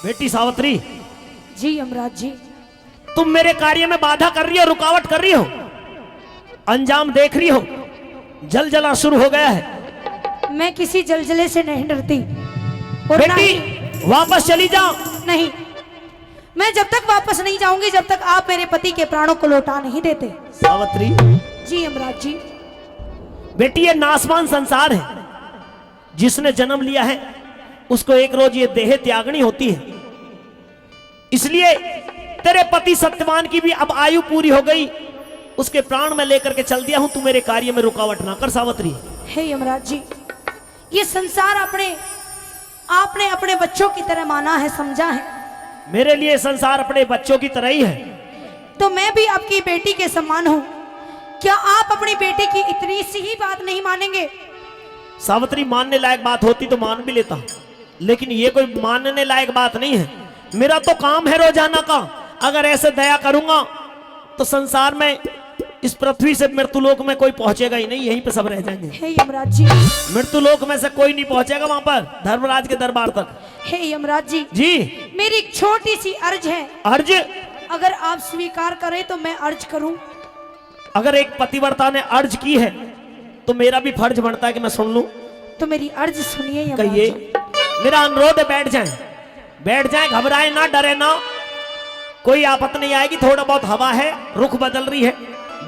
बेटी सावित्री, जी यमराज जी। तुम मेरे कार्य में बाधा कर रही हो, रुकावट कर रही हो, अंजाम देख रही हो, जलजला शुरू हो गया है। मैं किसी जलजले से नहीं डरती। और ना बेटी ही- वापस चली जाओ। नहीं, मैं जब तक वापस नहीं जाऊंगी जब तक आप मेरे पति के प्राणों को लौटा नहीं देते। सावित्री, जी यमराज जी। बेटी ये नासवान संसार है, जिसने जन्म लिया है उसको एक रोज ये देह त्यागनी होती है। इसलिए तेरे पति सत्यवान की भी अब आयु पूरी हो गई, उसके प्राण में लेकर के चल दिया हूं। तू मेरे कार्य में रुकावट ना कर सावित्री। हे यमराज जी, ये संसार आपने अपने बच्चों की तरह माना है, समझा है। मेरे लिए संसार अपने बच्चों की तरह ही है। तो मैं भी आपकी बेटी के समान हूं। क्या आप अपनी बेटी की इतनी सी ही बात नहीं मानेंगे? सावित्री, मानने लायक बात होती तो मान भी लेता, लेकिन ये कोई मानने लायक बात नहीं है। मेरा तो काम है रोजाना का। अगर ऐसे दया करूंगा तो संसार में, इस पृथ्वी से मृत्युलोक में कोई पहुंचेगा ही नहीं, यहीं पे सब रह जाएंगे। हे यमराज जी। मृत्युलोक में से कोई नहीं पहुंचेगा वहां पर, धर्मराज के दरबार तक। हे यमराज जी, जी, मेरी एक छोटी सी अर्ज है। अर्ज? अगर आप स्वीकार करें तो मैं अर्ज करूं। अगर एक पतिव्रता ने अर्ज की है तो मेरा भी फर्ज बनता है कि मैं सुन लूं। तो मेरी अर्ज सुनिए यमराज कहिए। जी। मेरा अनुरोध है, बैठ जाएं, बैठ जाएं, घबराएं ना, डरे ना, कोई आपत्ति नहीं आएगी। थोड़ा बहुत हवा है, रुख बदल रही है,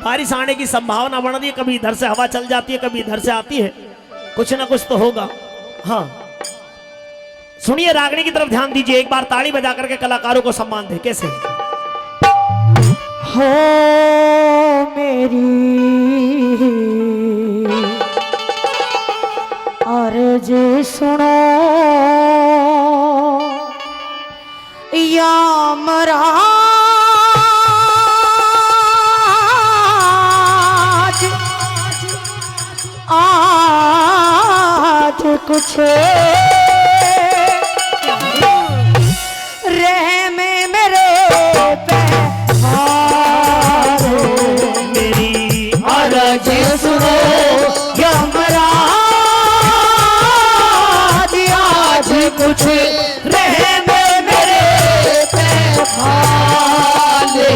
बारिश आने की संभावना बढ़ रही है। कभी इधर से हवा चल जाती है, कभी इधर से आती है, कुछ ना कुछ तो होगा। हाँ, सुनिए, रागनी की तरफ ध्यान दीजिए। एक बार ताली बजा करके कलाकारों को सम्मान दे। कैसे? हो मेरी अर्ज सुनो यमराज, आज कुछ रहम मेरे पे मेरी अर्ज सुनो यमराज, आज कुछ रहम मेरे पे खाले।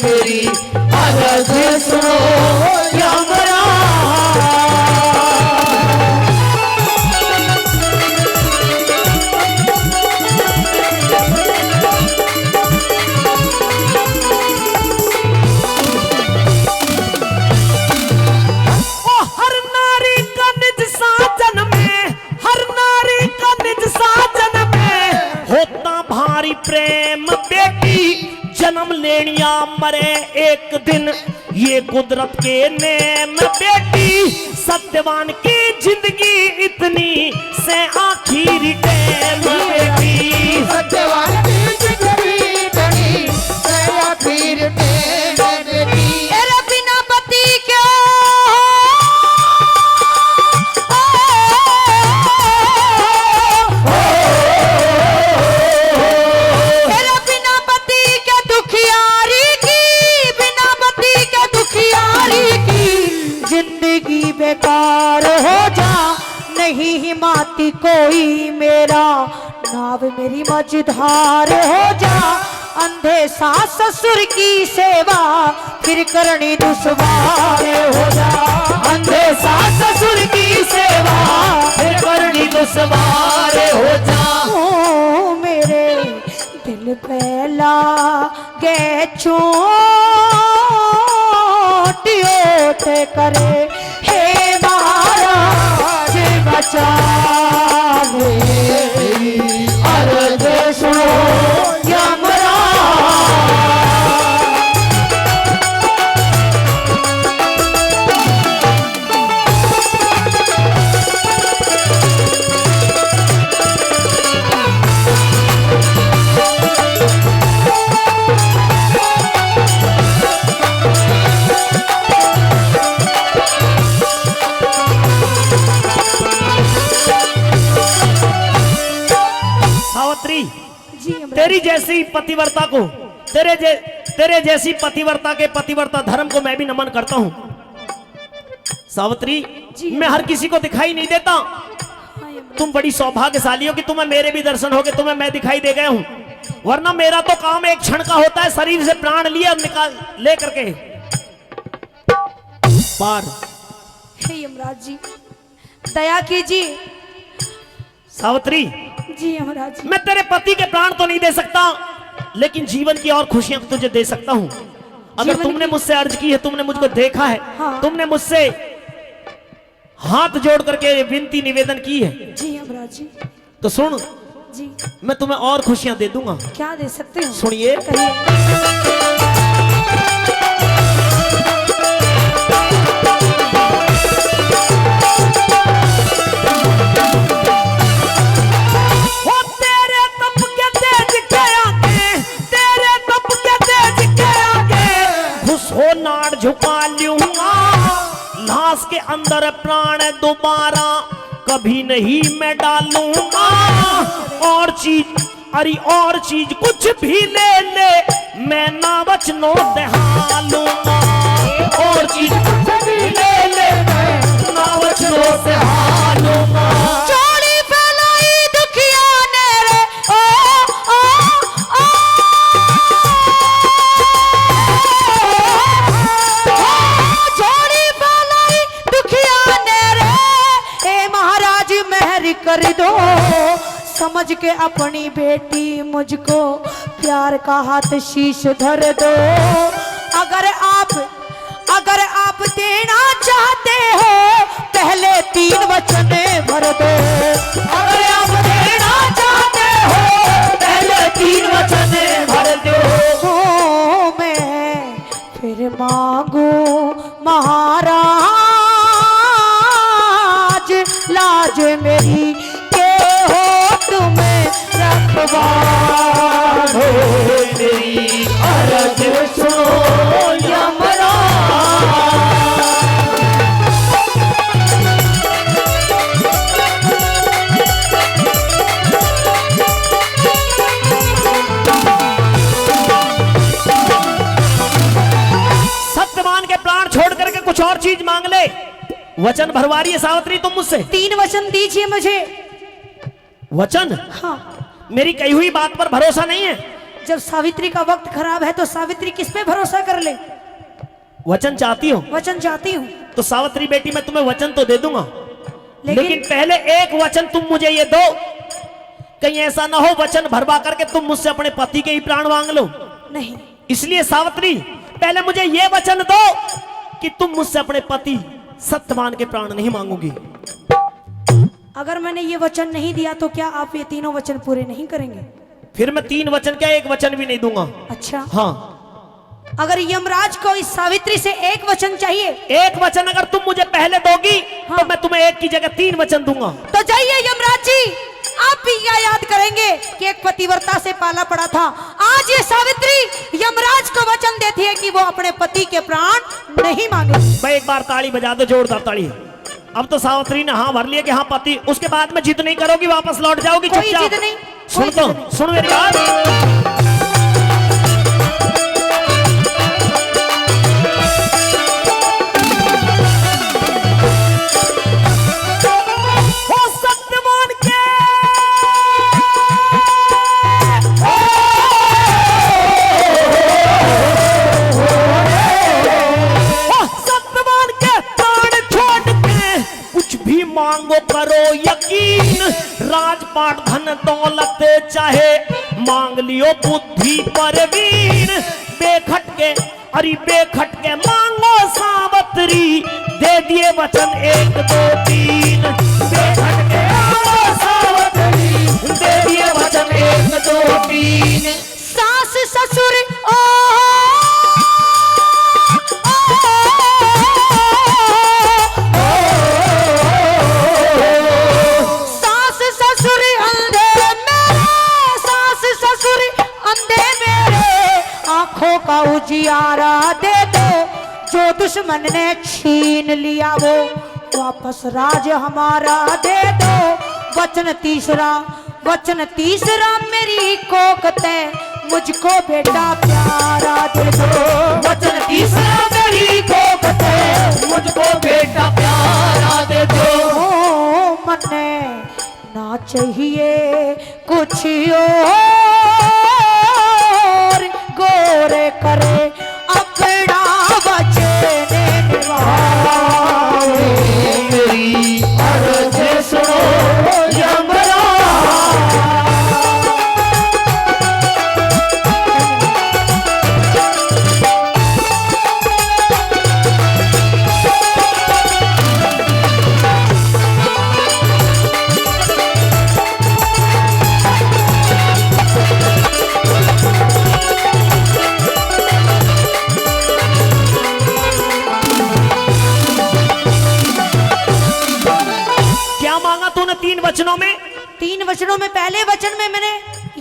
मेरी अर्ज सुनो यमराज। प्रेम बेटी जन्म लेनिया मरे एक दिन, ये कुदरत के नेम बेटी। सत्यवान की जिंदगी इतनी से आखिरी टाइम बेटी। सत्यवान की जिंदगी इतनी से आखिरी टाइम बेटी। तेरे बिना पति क्या बेकार हो जा, नहीं हिमाती कोई मेरा नाव मेरी मझधार हो जा। अंधे सास ससुर की सेवा फिर करनी दुश्वार हो जा। अंधे सास ससुर की सेवा फिर करनी दुश्वार हो जा। ओ मेरे दिल पे लागे चोट ओट करे, हे महाराज बचा ले। अर्ज सुनो यमराज। तेरी जैसी पतिव्रता को, तेरे जैसी पतिव्रता के पतिव्रता धर्म को मैं भी नमन करता हूँ। सावित्री, मैं हर किसी को दिखाई नहीं देता, तुम बड़ी सौभाग्यशाली हो कि तुम्हें मेरे भी दर्शन हो गए, तुम्हें मैं दिखाई दे गया हूं। वरना मेरा तो काम एक क्षण का होता है, शरीर से प्राण लिया निकाल ले करके पार। हे यमराज जी, दया कीजिए। सावित्री, जी यमराज जी। मैं तेरे पति के प्राण तो नहीं दे सकता, लेकिन जीवन की और खुशियां तुझे दे सकता हूं। अगर जीवन तुमने की- मुझसे अर्ज की है, तुमने मुझको देखा है, हाँ। तुमने मुझसे हाथ जोड़ करके विनती निवेदन की है, जी यमराज जी। तो सुन, जी मैं तुम्हें और खुशियां दे दूंगा। क्या दे सकते हो? सुनिए। कहिए। हो तेरे तप के तेज के आगे, तेरे तप के तेज के आगे घुसो नाड़ झुका लूंगा, लाश के अंदर प्राण दोबारा कभी नहीं मैं डालूंगा। और चीज, अरे और चीज कुछ भी ले ले, मैं ना बचनो दहा लूंगा। और चीज कुछ भी ले ले, मैं ना बचनो दहा लूंगा। चोली फैलाई दुखिया ने रे, ओ चोली फैलाई दुखिया ने रे, ए महाराज मेहर कर दो। समझ के अपनी बेटी मुझको प्यार का हाथ शीश धर दो। अगर आप देना चाहते हो, पहले 3 वचन भर दो। अगर आप देना चाहते हो, पहले 3 वचन भर दो। तो मैं फिर मांगू महाराज, लाज मेरी के हो तुम्हें रखवार हो। मेरी अर्ज सुनो यमराज। सत्यवान के प्राण छोड़ करके कुछ और चीज मांग ले, वचन भरवा रही है सावित्री तुम मुझसे। 3 वचन दीजिए मुझे। वचन? हाँ, मेरी कही हुई बात पर भरोसा नहीं है। जब सावित्री का वक्त खराब है तो सावित्री किस पे भरोसा कर ले? वचन चाहती हो वचन चाहती हूँ, तो सावित्री बेटी मैं तुम्हें वचन तो दे दूंगा, लेकिन लेकिन पहले एक वचन तुम मुझे ये दो, कहीं ऐसा ना हो वचन भरवा करके तुम मुझसे अपने पति के ही प्राण मांग लो। नहीं। इसलिए सावित्री, पहले मुझे ये वचन दो कि तुम मुझसे अपने पति सत्यवान के प्राण नहीं मांगोगी। अगर मैंने ये वचन नहीं दिया तो क्या आप ये तीनों वचन पूरे नहीं करेंगे? फिर मैं 3 वचन क्या, एक वचन भी नहीं दूंगा। अच्छा, हाँ, अगर यमराज को इस सावित्री से एक वचन चाहिए, एक वचन अगर तुम मुझे पहले दोगी, हाँ। तो मैं तुम्हें एक की जगह 3 वचन दूंगा। तो जाइए यमराज जी, आप भी क्या याद करेंगे कि एक पतिव्रता से पाला पड़ा था। आज ये सावित्री यमराज को वचन देती है कि वो अपने पति के प्राण नहीं मांगे। भाई एक बार ताली बजा दो, जोरदार ताली। अब तो सावित्री ने हाँ भर लिया कि हाँ पति, उसके बाद में जिद नहीं करोगी, वापस लौट जाओगी कोई चुपचाप। जिद नहीं, सुन कोई तो, जिद नहीं। सुन मेरी बात। हो सत्यवान के, हो सत्यवान के प्राण छोड़ के कुछ भी मांगो करो यकीन, राजपाट धन दौलत चाहे मांग लियो बुद्धि परवीन। बेखटके, अरे बेखटके मांगो सावित्री, दे दिए वचन 1 2 3। बेखटके मांगो सावित्री, दे दिए वचन 1 2 3। सास ससुर सास ससुर अंधे मेरे, सास ससुर अंधे मेरे, आंखों का उजियारा दे दो। जो दुश्मन ने छीन लिया वो वापस राज हमारा दे दो। वचन तीसरा मेरी कोकते, मुझको बेटा प्यारा दे दो। वचन तीसरा मेरी कोकते, मुझको बेटा प्यारा दे दो। ओ मने चाहिए कुछ और, गोरे करे अपना वचन निभाए। मेरी अर्ज सुनो तीन वचनों में? 3 वचनों में पहले वचन में मैंने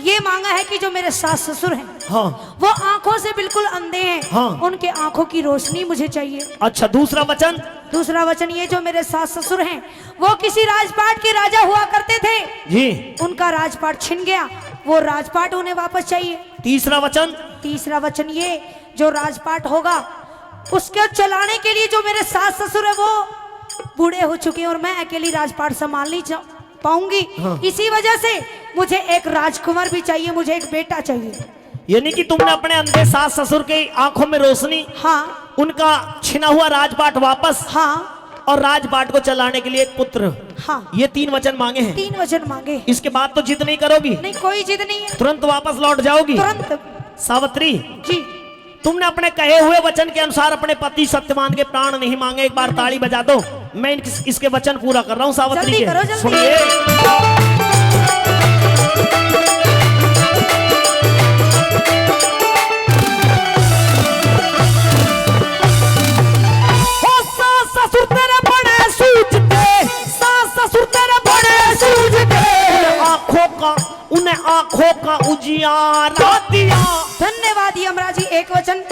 ये मांगा है कि जो मेरे सास ससुर हैं, हाँ, वो आंखों से बिल्कुल अंधे हैं, हाँ, उनके आंखों की रोशनी मुझे चाहिए। अच्छा, दूसरा वचन? दूसरा वचन ये, जो मेरे सास ससुर हैं वो किसी राजपाट के राजा हुआ करते थे जी, उनका राजपाट छिन गया, वो राजपाट उन्हें वापस चाहिए। तीसरा वचन? तीसरा वचन ये, जो राजपाट होगा उसके चलाने के लिए जो मेरे सास ससुर है वो बूढ़े हो चुके हैं और मैं अकेली राजपाट संभाल नहीं पाऊंगी, हाँ। इसी वजह से मुझे एक राजकुमार भी चाहिए, मुझे एक बेटा चाहिए। यानी कि तुमने अपने अंधे सास ससुर की आंखों में रोशनी, हाँ, उनका छिना हुआ राजपाट वापस, हाँ, और राजपाट को चलाने के लिए एक पुत्र, हाँ, ये 3 वचन मांगे हैं। 3 वचन मांगे। इसके बाद तो जिद नहीं करोगी? नहीं, कोई जिद नहीं है, तुरंत वापस लौट जाओगी? तुरंत। सावित्री जी, तुमने अपने कहे हुए वचन के अनुसार अपने पति सत्यवान के प्राण नहीं मांगे। एक बार ताली बजा दो, मैं इसके वचन पूरा कर रहा हूँ सावित्री जल्दी के। करो, जल्दी। सुनिए, सास ससुर तेरे बड़े सूझते, सास ससुर तेरे बड़े सूझते, उन्हें आंखों का उजियारा दिया। धन्यवाद यमराज जी। एक वचन,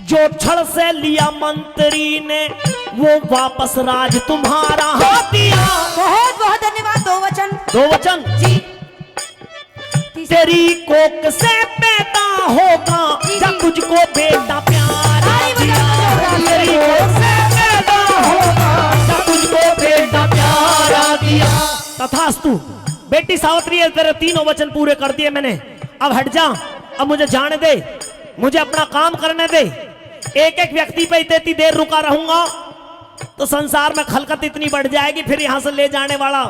जो छड़ से लिया मंत्री ने वो वापस राज तुम्हारा हाथ दिया। बहुत बहुत धन्यवाद। 2 वचन। 2 वचन जी, तेरी कोख से पैदा होगा जब तुझको बेटा प्यारा दिया। तेरी कोख से पैदा होगा जब तुझको बेटा प्यारा दिया। तथास्तु। बेटी सावित्री, तेरे 3 वचन पूरे कर दिए मैंने, अब हट जा, अब मुझे जाने दे, मुझे अपना काम करने दे। एक एक व्यक्ति पे इतनी देर रुका रहूंगा तो संसार में खलकत इतनी बढ़ जाएगी, फिर यहां से ले जाने वाला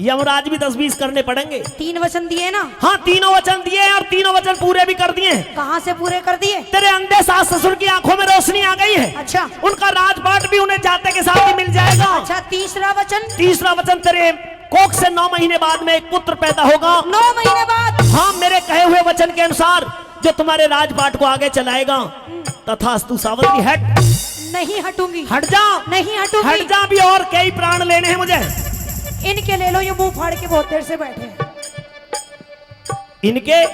यमराज भी 10-20 करने पड़ेंगे। 3 वचन दिए ना? हाँ, 3 वचन दिए और 3 वचन पूरे भी कर दिए। कहाँ से पूरे कर दिए? तेरे अंधे सास ससुर की आंखों में रोशनी आ गई है। अच्छा, उनका राजपाट भी उन्हें जाते के साथ ही मिल जाएगा। अच्छा, तीसरा वचन? तीसरा वचन, तेरे कोख से 9 महीने बाद में एक पुत्र पैदा होगा। 9 महीने बाद? हाँ, मेरे कहे हुए वचन के अनुसार जो तुम्हारे राजपाट को आगे चलाएगा। तथास्तु सावित्री, हट। नहीं हटूंगी। हट जा, नहीं हटूंगी। हट जा, भी और कई प्राण लेने हैं मुझे। इनके ले लो, ये मुंह फाड़ के बहुत देर से बैठे हैं। इनके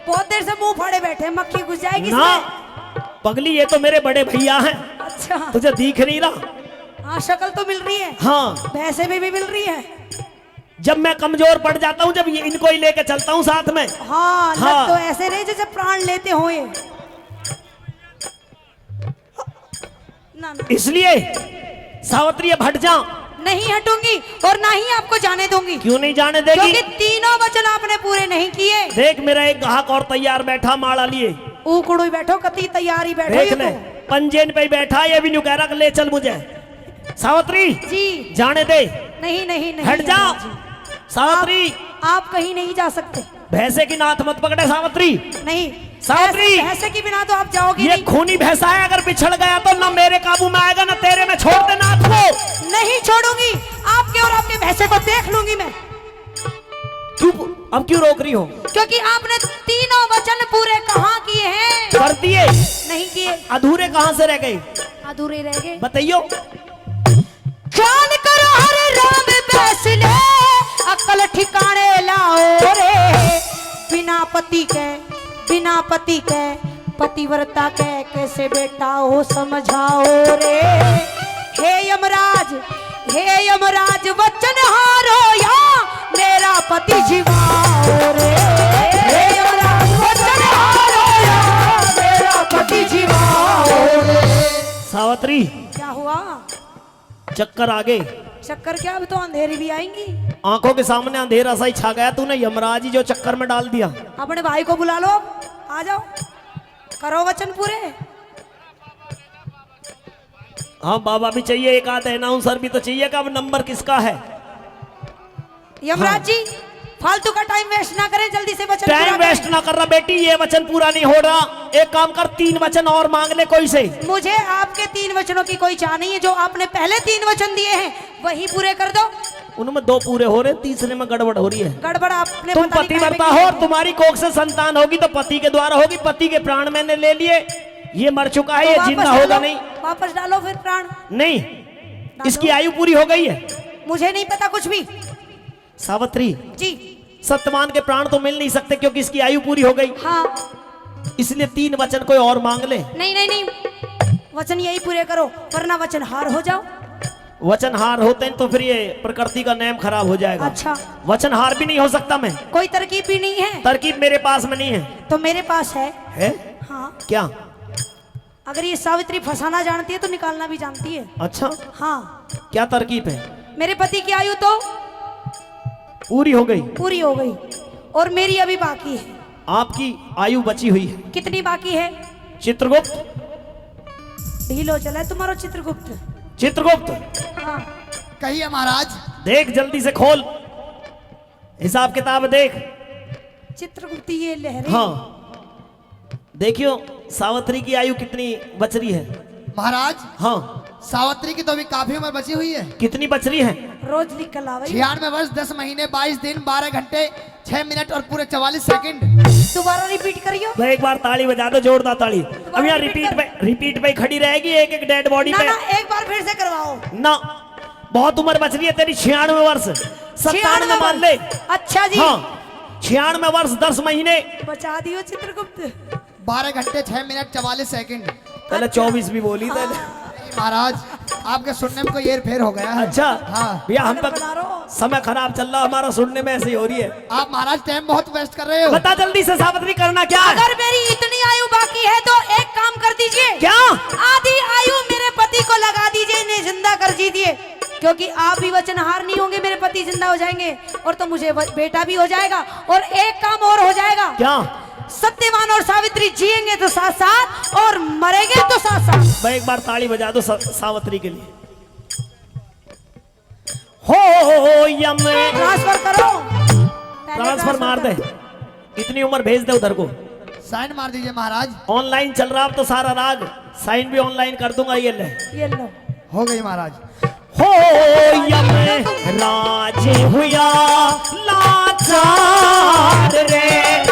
बहुत देर से मुंह फाड़े बैठे हैं, मक्खी घुस जाएगी ना इसमें। पगली, ये तो मेरे बड़े भैया हैं। अच्छा, तुझे दिख नहीं रहा? हाँ, शक्ल तो मिल रही है, हाँ, भैंसे भी मिल रही है। जब मैं कमजोर पड़ जाता हूँ, जब इनको ही लेके चलता हूँ साथ में। हाँ, हाँ। लग तो ऐसे रहे जैसे प्राण लेते हो ये। ना, ना। इसलिए सावित्री, अब हट जा। नहीं हटूंगी और ना ही आपको जाने दूंगी। क्यों नहीं जाने देगी? क्योंकि 3 वचन आपने पूरे नहीं किए। देख, मेरा एक ग्राहक और तैयार बैठा माड़ा लिए। उकड़ू ही बैठो, कति तैयारी बैठो। देख ये ले, तो। पंजेन पे बैठा, ये भी न्यू कह रहा कि ले चल मुझे। सावित्री जी, जाने दे। नहीं नहीं नहीं, हट जा सावित्री। आप कहीं नहीं जा सकते। भैंसे की नाथ मत पकड़े सावित्री। नहीं सावित्री, भैंसे के बिना तो आप जाओगे ये नहीं। खूनी भैंसा है, अगर बिछड़ गया तो न मेरे काबू में आएगा न तेरे में। छोड़ दे नाथ को। नहीं छोड़ूंगी, आपके और आपके भैंसे को देख लूंगी मैं। क्यों, अब क्यों रोक रही हो? क्योंकि आपने 3 वचन पूरे कहाँ किए हैं? कर दिए। नहीं किए। अधूरे कहाँ से रह गए? अधूरे रह गए। बताइयो। जान करो हर राम फैसले, अकल ठिकाने लाओ रे। बिना पति के पतिव्रता के कैसे बेटा हो समझाओ रे। हे यमराज वचन हारो या मेरा पति जीवाओ रे। हे यमराज वचन हारो या मेरा पति जीवाओ रे। सावित्री, क्या हुआ? चक्कर आ गए। चक्कर क्या, अब तो अंधेरी भी आएंगी। आंखों के सामने अंधेरा सा ही छा गया, तूने यमराज जी जो चक्कर में डाल दिया। अपने भाई को बुला लो, आ जाओ, करो वचन पूरे। हाँ बाबा भी चाहिए, एक आध अनाउंसर भी तो चाहिए। का अब नंबर किसका है? यमराज जी फालतू का टाइम वेस्ट ना करें, जल्दी से वचन टाइम पूरा करें। वेस्ट ना कर रहा बेटी, ये वचन पूरा नहीं हो रहा। एक काम कर, 3 वचन और मांग ले कोई से। मुझे आपके 3 वचनों की कोई चाह नहीं है, जो आपने पहले 3 वचन दिए हैं वही पूरे कर दो। उनमें 2 पूरे हो रहे, तीसरे में गड़बड़ हो रही है। गड़बड़ आपने तुम पता नहीं पतिव्रता कहाँ हो पे और की है। तुम्हारी कोख से संतान होगी तो पति के द्वारा होगी। पति के प्राण मैंने ले लिए, ये मर चुका है, तो ये वापस जिंदा होगा डालो, नहीं। वापस डालो फिर प्राण। नहीं, इसकी आयु पूरी हो गई है। मुझे नहीं पता कुछ भी सावित्री, जी। सत्यवान के प्राण तो मिल नहीं सकते क्योंकि इसकी आयु पूरी हो गई, हाँ, इसलिए 3 वचन कोई और मांग ले। नहीं नहीं नहीं, वचन यही पूरे करो, वरना वचन हार हो जाओ। वचन हार होते हैं तो फिर ये प्रकृति का नियम खराब हो जाएगा। अच्छा, वचन हार भी नहीं हो सकता मैं। कोई तरकीब भी नहीं है? तरकीब मेरे पास में नहीं है। तो मेरे पास है। है? हाँ, क्या? अगर ये सावित्री फंसाना जानती है तो निकालना भी जानती है। अच्छा, हाँ, क्या तरकीब है? मेरे पति की आयु तो पूरी हो गई, पूरी हो गई और मेरी अभी बाकी है। आपकी आयु बची हुई है। कितनी बाकी है? चित्रगुप्त, ढीलो चला है तुम्हारा चित्रगुप्त। चित्रगुप्त हाँ, कहिए महाराज। देख, जल्दी से खोल, हिसाब किताब देख। चित्रगुप्त ये लहरे। हाँ, देखियो सावित्री की आयु कितनी बच रही है। महाराज, हाँ, सावित्री की तो अभी काफी उम्र बची हुई है। कितनी बच रही है? रोज लिख कर लावे। 96 वर्ष 10 महीने 22 दिन 12 घंटे 6 मिनट और पूरे 44 सेकंड। दोबारा रिपीट करियो। भाई एक बार ताली बजा दो, जोरदार ताली। अब यहाँ रिपीट पे खड़ी रहेगी एक एक डेड बॉडी ना पे। ना, एक बार फिर से करवाओ ना, बहुत उम्र बच रही है तेरी। 96 वर्ष, 97 मान ले। अच्छा जी, हाँ, 96 वर्ष 10 महीने। बचा दियो चित्रगुप्त। 12 घंटे 6 मिनट 44 सेकंड। पहले 24 भी बोली था। महाराज, आपके सुनने में कोई हेर फेर हो गया है। अच्छा, हाँ। भैया हम बना तक रहो। समय खराब चल रहा, हमारा सुनने में ऐसी हो रही है। आप महाराज टाइम बहुत वेस्ट कर रहे हो। बता जल्दी से सावित्री, करना क्या है? अगर मेरी इतनी आयु बाकी है तो एक काम कर दीजिए। क्या? आधी आयु मेरे पति को लगा दीजिए, इन्हें जिंदा कर दीजिए, क्योंकि आप भी वचनहार नहीं होंगे, मेरे पति जिंदा हो जाएंगे और तो मुझे बेटा भी हो जाएगा। और एक काम और हो जाएगा। क्या? सत्यवान और सावित्री जिएंगे तो साथ साथ और मरेंगे तो साथ साथ। भाई एक बार ताली बजा दो सावित्री के लिए। हो यम, ट्रांसफर करो, ट्रांसफर मार दे, इतनी उम्र भेज दे उधर को। साइन मार दीजिए महाराज। ऑनलाइन चल रहा अब तो सारा राग, साइन भी ऑनलाइन कर दूंगा। ये ले, ये लो। हो गई महाराज। हो यम राज हुआ लाचार रे,